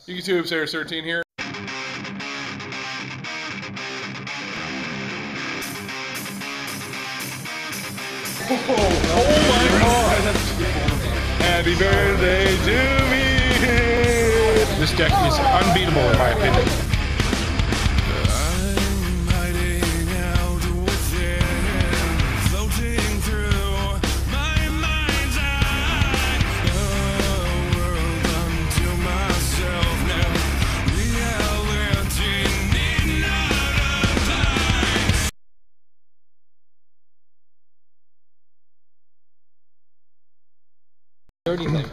YouTube, Sarah13 here. Oh my God! Happy birthday to me! This deck is unbeatable in my opinion.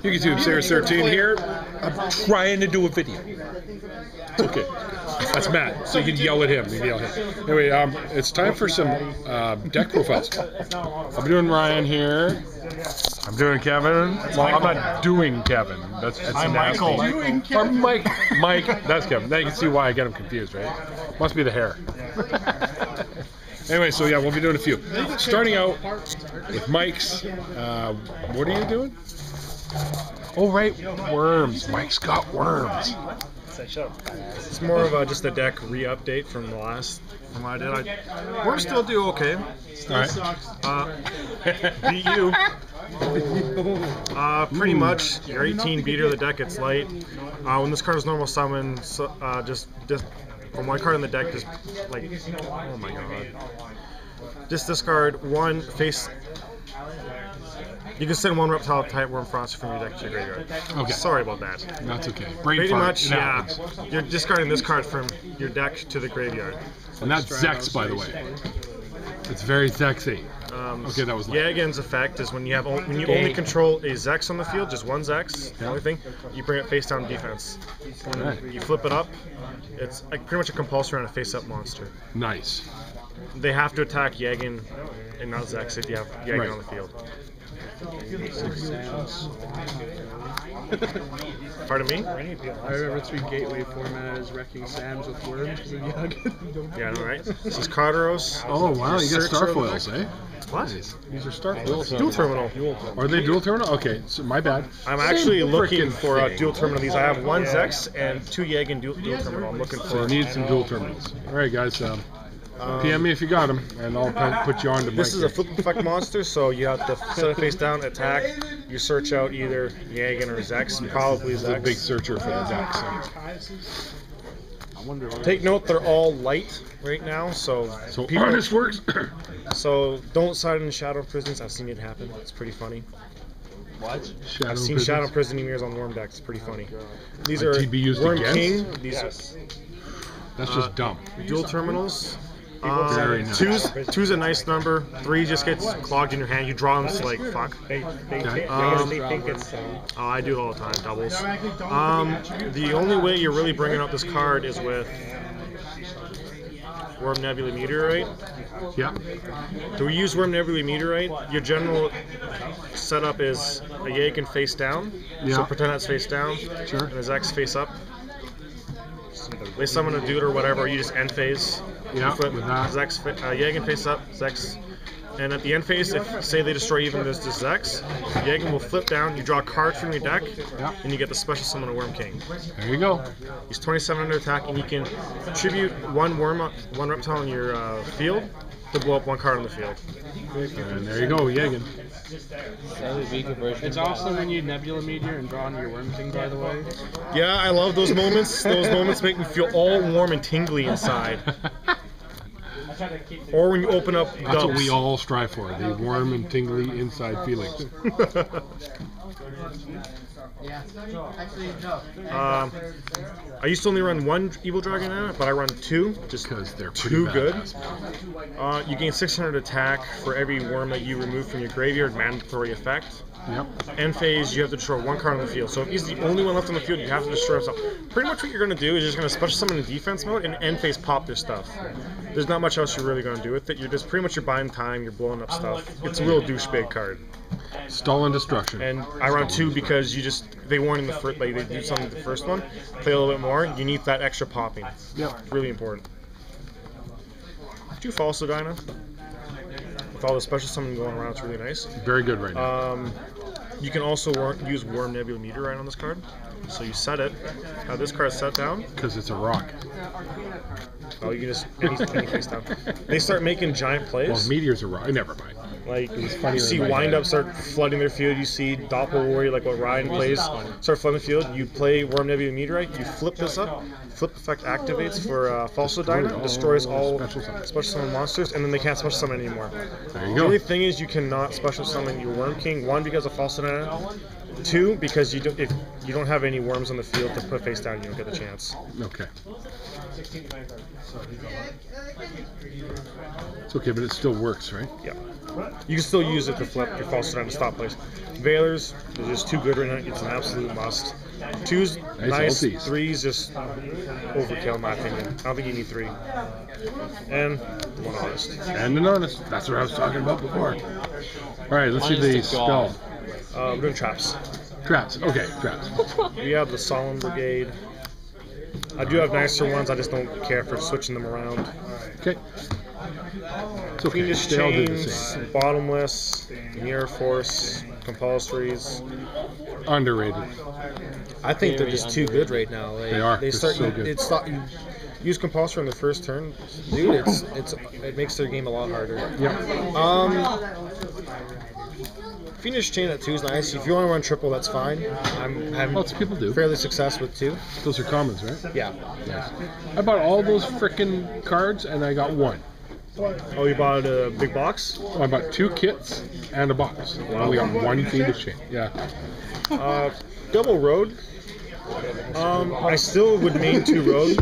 YouTube, Sarah13 here. I'm trying to do a video. It's okay. That's Matt, so you can yell at him. Anyway, it's time for some deck profiles. I'm doing Ryan here. I'm doing Kevin. Well, I'm not doing Kevin. That's Michael. Or Mike. That's Kevin. Now you can see why I get him confused, right? Must be the hair. Anyway, so yeah, we'll be doing a few. Starting out with Mike's. What are you doing? Oh, right, worms. Mike's got worms. It's more of just a deck re-update from the last from what I did. Worms still do okay. All right. Beat you. Pretty much. Your 18 beater. The deck gets light. When this card is normal summon, just from one card in the deck, just like, oh my god. Just discard one face. You can send one reptile type worm frost from your deck to your graveyard. Okay. Sorry about that. That's okay. Pretty much, yeah. You're discarding this card from your deck to the graveyard. And that's Zex, by the way. It's very sexy. Okay, that was. Yagan's effect is when you only control a Zex on the field, just one Zex. The only thing, you bring it face down defense. Right. You flip it up. It's like pretty much a compulsory on a face up monster. Nice. They have to attack Yagan and not Zex if you have Yagan on the field. Pardon me? I remember 3 gateway format as wrecking Sams with worms because of Yagan. Yeah, I know, right? This is Carteros. Oh wow, you got Starfoils, eh? What? These are Starfoils. Dual terminal. Are they dual terminal? Okay, so my bad. I'm actually looking for a dual terminal. These I have one Zex and 2 Yagan dual terminal. I'm looking for. So you need some dual terminals. All right, guys. PM me if you got them, and I'll put you on to. This is a flip effect monster, so you have to set it face down, attack. You search out either Yagan or Zex, probably Zex. It's a big searcher for the deck. So. Take note, they're all light right now, so people, Artist works. So don't side in Shadow Prisons. I've seen it happen. It's pretty funny. What? I've seen Shadow Prison emirs on Worm decks. It's pretty funny. These are Worm King. These That's just dumb. Dual terminals. Very nice. Two's a nice number. 3 just gets clogged in your hand. You draw them, it's like fuck. They think it's. I do it all the time. Doubles. The only way you're really bringing up this card is with Worm Nebula Meteorite. Yeah. Do we use Worm Nebula Meteorite? Your general setup is a Yagan face down. Yeah. So pretend that's face down. Sure. And a Zex face up. They summon a dude or whatever, you just end phase. Yeah, flip with that. Zex, Yagan face up, Zex. And at the end phase, if say they destroy even this Zex, Yagan will flip down, you draw a card from your deck, and you get the special summon a Worm King. There you go. He's 2700 attack, and you can attribute one reptile in your field to blow up one card on the field. And there you go, Yagan. It's awesome when you Nebula Meteor and draw on your Worm King, by the way. Yeah, I love those moments. Those moments make me feel all warm and tingly inside. Or when you open up dubs. That's what we all strive for, the warm and tingly inside feelings. I used to only run 1 Evil Dragon now, but I run 2, just because they're too good. You gain 600 attack for every worm that you remove from your graveyard, mandatory effect. Yep. End phase, you have to destroy 1 card on the field. So if he's the only one left on the field, you have to destroy himself. Pretty much what you're going to do is you're just going to special summon in defense mode and end phase pop their stuff. There's not much else you're really going to do with it. You're just pretty much you're buying time, you're blowing up stuff. It's a real douchebag card. Stall and destruction. And I run 2 because they warn in the first, like they do something with the first one. Play a little bit more. You need that extra popping. Yep. Really important. Did you fall, Dinah? With all the special summon going around, it's really nice. Very good right now. You can also use Worm Nebula Meteorite on this card. So you set it. Have this card set down. Because it's a rock. Oh, you can just any face down. They start making giant plays. Well, meteors are rock. Never mind. Like funnier you see in my wind head. up start flooding their field. You see Doppel Warrior, like what Ryan plays, start flooding the field. You play Worm Nebula Meteorite. You flip this up. Flip effect activates for Falso Dino. Destroys all special summon monsters, and then they can't special summon anymore. There you The go. only thing is you cannot special summon your Worm King. 1, because of Falso Dino. 2, because if you don't have any worms on the field to put face down, you don't get the chance. Okay. It's okay, but it still works, right? Yeah. You can still use it to flip your false down to stop plays. Veilers, they're just too good right now. It's an absolute must. 2's nice. ulties. 3's just overkill, in my opinion. I don't think you need 3. And one honest. And an honest. That's what I was talking about before. All right, let's see the spell. We're doing traps. Traps. Okay, traps. We have the Solemn Brigade. I do have nicer ones. I just don't care for switching them around. Okay. It's okay. Fiendish They all do the Chains, same. Bottomless, Mirror Force, Compulsories. Underrated. I think they're just too good right now. Like, They are. They They're start. so good. It's not. You use compulsory on the first turn, dude. It makes their game a lot harder. Yep. Fiendish Chain at 2 is nice. If you want to run triple, that's fine. I'm having Lots of people do. fairly success with 2. Those are commons, right? Yeah. Nice. I bought all those frickin' cards and I got one. Oh, you bought a big box? I bought 2 kits and a box. I only got one Fiendish Chain. Yeah. Double Road. I still would main 2 Road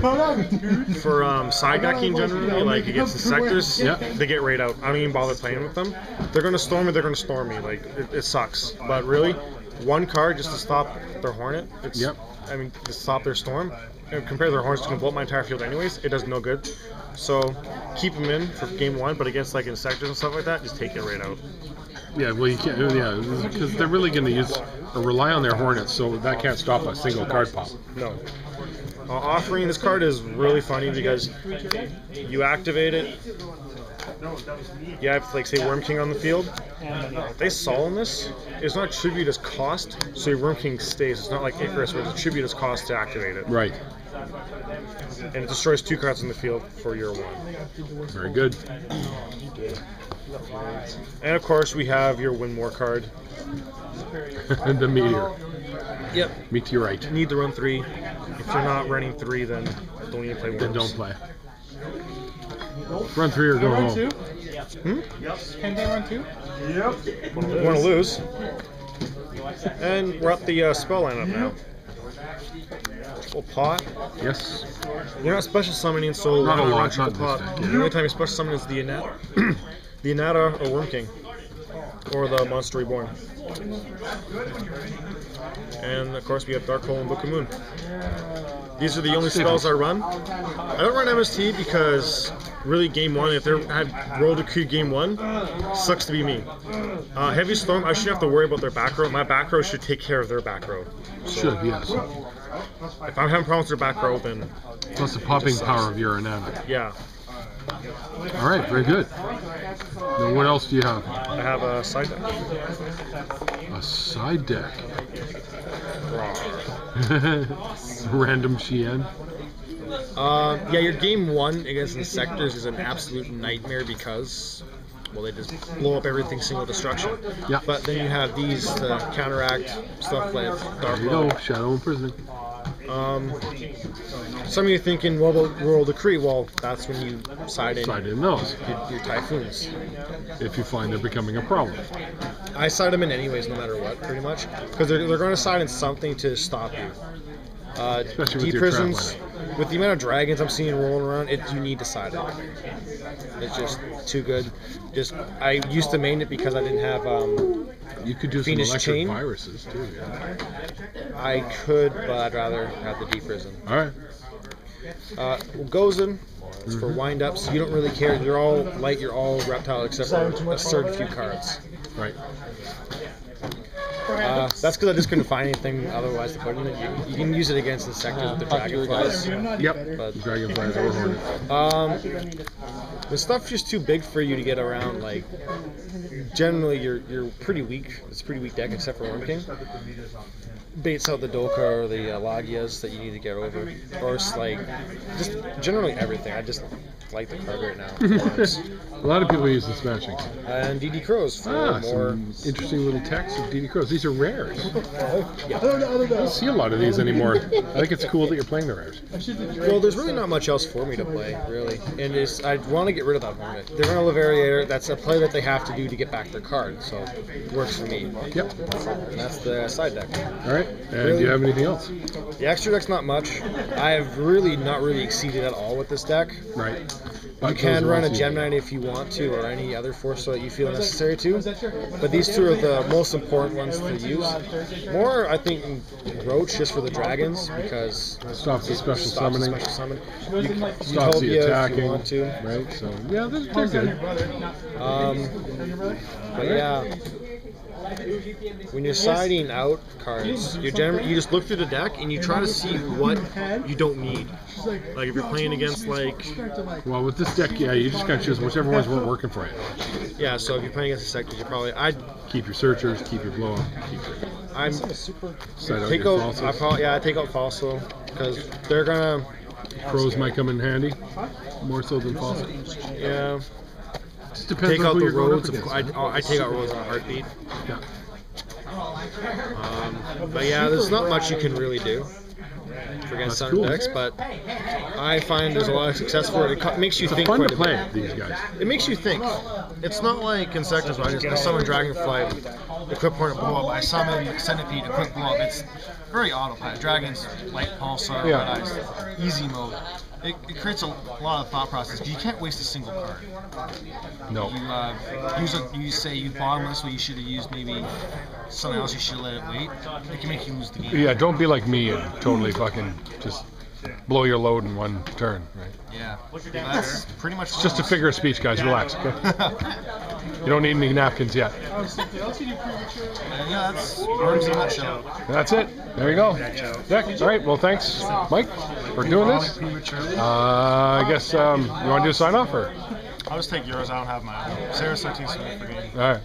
for side decking generally, like against the sectors. Yeah. They get right out. I don't even bother playing with them. They're gonna storm me. They're gonna storm me. Like it sucks. But really, 1 card just to stop their Hornet. It's, Yep. I mean, to stop their storm. And compared to their Hornets, can blow up my entire field anyways. It does no good. So keep them in for game 1, but against like insectors and stuff like that, just take it right out. Yeah, well, you can't. Yeah, because they're really going to use or rely on their Hornets, so that can't stop a single card pop. No. Offering this card is really funny because you activate it. You have, like, say, Worm King on the field. If they Solemn this, it's not tribute as cost, so your Worm King stays. It's not like Icarus where it's tribute as cost to activate it. Right. And it destroys 2 cards on the field for your 1. Very good. And of course, we have your Win More card. The meteor. Yep. Meteorite. Need to run 3. If you're not running 3, then don't need to play Worms. Then don't play. Run 3 or go home. Can they run 2? You want to lose. And we're at the spell lineup now. Triple pot. Yes. You're not special summoning, so Not a you lot, run triple not pot. this deck, The only time you special summon is the Anata, the Anata or Worm King, or the Monster Reborn. And of course we have Dark Hole and Book of Moon. These are the only spells I run. I don't run MST because really game 1, if they had rolled a Crew game 1, sucks to be me. Heavy Storm, I shouldn't have to worry about their back row. My back row should take care of their back row. Should, yes. If I'm having problems with their back row, then Plus the popping power of your Anana. yeah. All right, very good. Now what else do you have? I have a side deck. A side deck. Random Shien. Yeah, your game 1 against Insectors is an absolute nightmare because, well, they just blow up everything single destruction. Yeah. But then you have these to counteract stuff like Dark There you Hole. go. Shadow Imprisoning. Some of you thinking, well, roll decree. Well, that's when you side in Side in those. your typhoons. If you find they're becoming a problem. I side them in anyways, no matter what, pretty much, because they're going to side in something to stop you. Especially with Deep your prisons, trap with the amount of dragons I'm seeing rolling around, you need to side it. It's just too good. I used to main it because I didn't have. You could do some Fiendish electric Chain? viruses too. Yeah. I could, but I'd rather have the deep prison. All right. Gozen is for wind ups. You don't really care. You're all light. You're all reptile except for a certain few cards. Right. That's because I just couldn't find anything otherwise to put in it. You can use it against insectors with the dragonflies. Yep. But Dragonflies or Hornet. the stuff's just too big for you to get around. Like generally, you're pretty weak. It's a pretty weak deck except for Worm King. baits out the Doka or the Lagias that you need to get over. Or it's like, just generally everything. I just like the card right now. A lot of people use the Smashings. And DD Crows for more. Some interesting little text of DD Crows. These are rares. Yeah. I don't see a lot of these anymore. I think it's cool that you're playing the rares. Well, there's really not much else for me to play, really. And I want to get rid of that Hornet. They're going to Levariator. That's a play that they have to do to get back their card, so it works for me. Yep. And that's the side deck. All right. And do you have anything else? The extra deck's not much. I have really not really exceeded at all with this deck. Right. You can run a Gem Knight if you want to, or any other force that you feel necessary to. But these two are the most important ones to use. More, I think, Roach just for the dragons, because Stops the special summoning. Special summon. Stops the Utopia attacking. if you want to. Right. So yeah, they're good. But yeah. When you're siding out cards, you just look through the deck and you try to see what you don't need. Like if you're playing against Well, with this deck, yeah, you just gotta choose whichever ones weren't working for you. Yeah, so if you're playing against the sectors, I'd keep your searchers, keep your blow up, keep your I take out Fossil because they're gonna. Crows might come in handy, more so than Fossil. Yeah. Just depends Take on out who the you're going up roads. against. I take out roads in a heartbeat. Yeah. But yeah, there's not much you can really do against some decks, but I find there's a lot of success for it. It makes you think fun quite to a play bit. these guys. It makes you think. It's not like in sectors where I just summon Dragonfly, equip Hornet, blow up. I summon Centipede, equip, blow up. It's very autopilot. Dragons, Light Pulsar, Red Eyes, easy mode. It creates a lot of thought process. You can't waste a single card. No. You say you bottomless, well you should have used maybe something else. You should have let it wait. It can make you lose the game. Yeah, don't be like me and totally fucking just blow your load in one turn, right? Yeah, that's pretty much. It's just a figure of speech, guys. Relax, okay? You don't need any napkins yet. Yeah, that's Worms in a nutshell. That's it. There you go. Deck. All right. Well, thanks, Mike, for doing this. I guess you want to do a sign off or? I'll just take yours. I don't have my own. Sarah 13 for game. All right.